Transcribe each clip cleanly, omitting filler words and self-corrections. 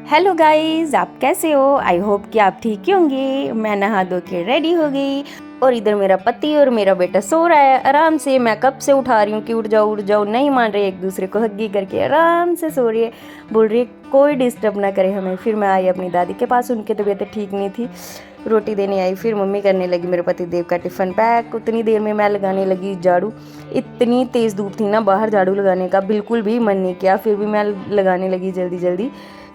Hello guys, आप कैसे हो? आई होप कि आप ठीक ही होंगे। मैं नहा धो के रेडी हो गई और इधर मेरा पति और मेरा बेटा सो रहा है आराम से। मैं कब से उठा रही हूँ कि उठ जाओ, नहीं मान रहे, एक दूसरे को हग्गी करके आराम से सो रही है। बोल रही है कोई डिस्टर्ब ना करे हमें। फिर मैं आई अपनी दादी के पास, उनकी तबीयत ठीक नहीं थी, रोटी देने आई। फिर मम्मी करने लगी मेरे पति देव का टिफ़िन पैक। उतनी देर में मैं लगाने लगी झाड़ू। इतनी तेज़ धूप थी ना बाहर, झाड़ू लगाने का बिल्कुल भी मन नहीं किया। फिर भी मैं लगाने लगी जल्दी जल्दी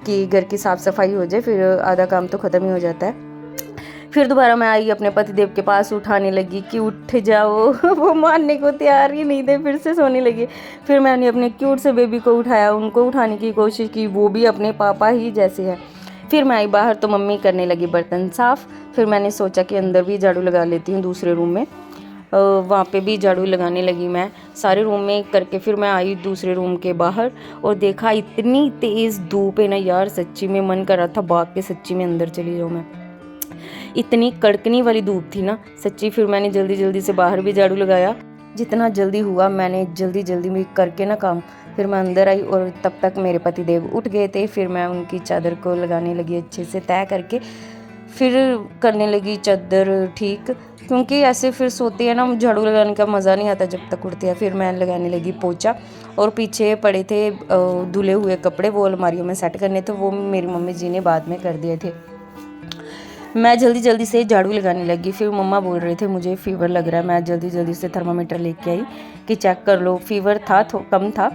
कि घर की साफ़ सफाई हो जाए, फिर आधा काम तो ख़त्म ही हो जाता है। फिर दोबारा मैं आई अपने पतिदेव के पास, उठाने लगी कि उठ जाओ वो मानने को तैयार ही नहीं थे, फिर से सोने लगे। फिर मैंने अपने क्यूट से बेबी को उठाया, उनको उठाने की कोशिश की, वो भी अपने पापा ही जैसे है। फिर मैं आई बाहर तो मम्मी करने लगी बर्तन साफ़। फिर मैंने सोचा कि अंदर भी झाड़ू लगा लेती हूँ दूसरे रूम में। वहाँ पे भी झाड़ू लगाने लगी मैं सारे रूम में करके। फिर मैं आई दूसरे रूम के बाहर और देखा इतनी तेज़ धूप है ना यार, सच्ची में मन कर रहा था भाग के सच्ची में अंदर चली जाऊँ मैं। इतनी कड़कनी वाली धूप थी ना सच्ची। फिर मैंने जल्दी जल्दी से बाहर भी झाड़ू लगाया, जितना जल्दी हुआ मैंने जल्दी जल्दी में करके ना काम। फिर मैं अंदर आई और तब तक मेरे पति देव उठ गए थे। फिर मैं उनकी चादर को लगाने लगी अच्छे से तय करके। फिर करने लगी चादर ठीक, क्योंकि ऐसे फिर सोते हैं ना, झाड़ू लगाने का मज़ा नहीं आता जब तक उठते हैं। फिर मैं लगाने लगी पोछा और पीछे पड़े थे धुले हुए कपड़े, वो अलमारियों में सेट करने थे, वो मेरी मम्मी जी ने बाद में कर दिए थे। मैं जल्दी जल्दी से झाड़ू लगाने लगी। फिर मम्मा बोल रहे थे मुझे फ़ीवर लग रहा है। मैं जल्दी जल्दी से थर्मामीटर लेके आई कि चेक कर लो। फ़ीवर था तो कम था।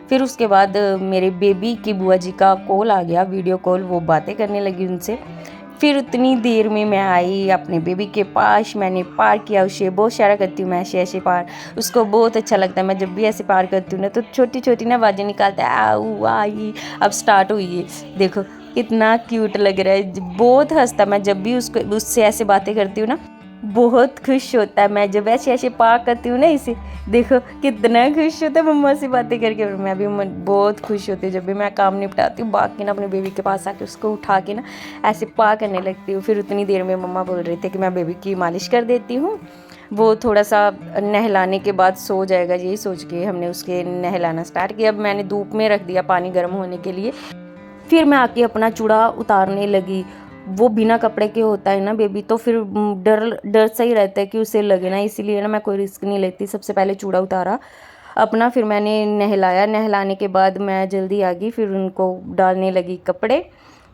फिर उसके बाद मेरे बेबी की बुआ जी का कॉल आ गया, वीडियो कॉल, वो बातें करने लगी उनसे। फिर उतनी देर में मैं आई अपने बेबी के पास। मैंने पार किया उसे, बहुत सारा करती हूँ मैं ऐसे ऐसे पार, उसको बहुत अच्छा लगता है। मैं जब भी ऐसे पार करती हूँ ना तो छोटी छोटी ना आवाज़ें निकालता है, आऊ आई। अब स्टार्ट हुई है, देखो कितना क्यूट लग रहा है, बहुत हंसता। मैं जब भी उसको उससे ऐसे बातें करती हूँ ना बहुत खुश होता है। मैं जब ऐसे ऐसे पार करती हूँ ना इसे, देखो कितना खुश होता है मम्मा से बातें करके। और मैं भी बहुत खुश होती हूँ जब भी मैं काम निपटाती हूँ, भाग के ना अपने बेबी के पास आके उसको उठा के ना ऐसे पा करने लगती हूँ। फिर उतनी देर में मम्मा बोल रहे थे कि मैं बेबी की मालिश कर देती हूँ, वो थोड़ा सा नहलाने के बाद सो जाएगा, यही सोच के हमने उसके नहलाना स्टार्ट किया। अब मैंने धूप में रख दिया पानी गर्म होने के लिए। फिर मैं आके अपना चूड़ा उतारने लगी। वो बिना कपड़े के होता है ना बेबी, तो फिर डर डर सा ही रहता है कि उसे लगे ना, इसीलिए ना मैं कोई रिस्क नहीं लेती। सबसे पहले चूड़ा उतारा अपना, फिर मैंने नहलाया। नहलाने के बाद मैं जल्दी आ गई, फिर उनको डालने लगी कपड़े।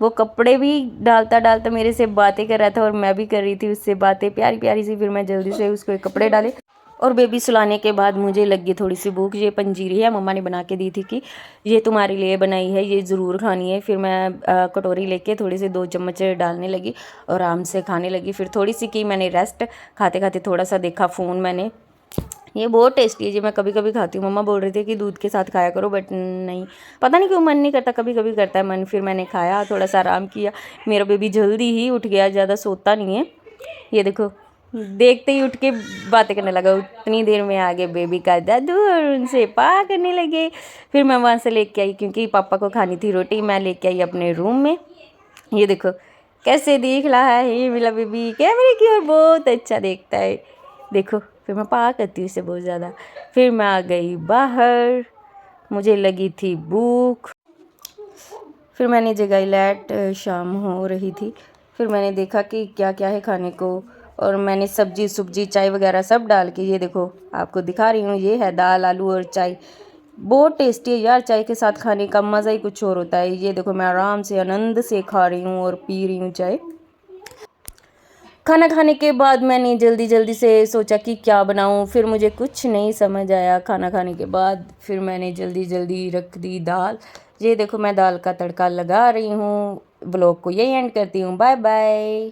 वो कपड़े भी डालता डालता मेरे से बातें कर रहा था और मैं भी कर रही थी उससे बातें प्यारी प्यारी सी। फिर मैं जल्दी से उसको कपड़े डाले और बेबी सुलाने के बाद मुझे लगी थोड़ी सी भूख। ये पंजीरी है, मम्मा ने बना के दी थी कि ये तुम्हारे लिए बनाई है, ये ज़रूर खानी है। फिर मैं कटोरी लेके थोड़ी सी 2 चम्मच डालने लगी और आराम से खाने लगी। फिर थोड़ी सी की मैंने रेस्ट, खाते खाते थोड़ा सा देखा फ़ोन मैंने। ये बहुत टेस्टी है जी, मैं कभी कभी खाती हूँ। मम्मा बोल रही थी कि दूध के साथ खाया करो, बट नहीं, पता नहीं क्यों मन नहीं करता, कभी कभी करता है मन। फिर मैंने खाया, थोड़ा सा आराम किया। मेरा बेबी जल्दी ही उठ गया, ज़्यादा सोता नहीं है। ये देखो देखते ही उठ के बातें करने लगा। उतनी देर में आ गए बेबी का दादू और उनसे पा करने लगे। फिर मैं वहाँ से लेके आई, क्योंकि पापा को खानी थी रोटी, मैं लेके आई अपने रूम में। ये देखो कैसे देख रहा है ये मेरा बेबी, कैमरे की ओर बहुत अच्छा देखता है, देखो। फिर मैं पा करती हूँ इसे बहुत ज़्यादा। फिर मैं आ गई बाहर, मुझे लगी थी भूख। फिर मैंने जगाई लाइट, शाम हो रही थी। फिर मैंने देखा कि क्या क्या है खाने को, और मैंने सब्जी सब्जी चाय वगैरह सब डाल के, ये देखो आपको दिखा रही हूँ, ये है दाल आलू और चाय। बहुत टेस्टी है यार, चाय के साथ खाने का मज़ा ही कुछ और होता है। ये देखो मैं आराम से आनंद से खा रही हूँ और पी रही हूँ चाय। खाना खाने के बाद मैंने जल्दी जल्दी से सोचा कि क्या बनाऊं, फिर मुझे कुछ नहीं समझ आया। खाना खाने के बाद फिर मैंने जल्दी जल्दी रख दी दाल। ये देखो मैं दाल का तड़का लगा रही हूँ। ब्लॉग को यही एंड करती हूँ, बाय बाय।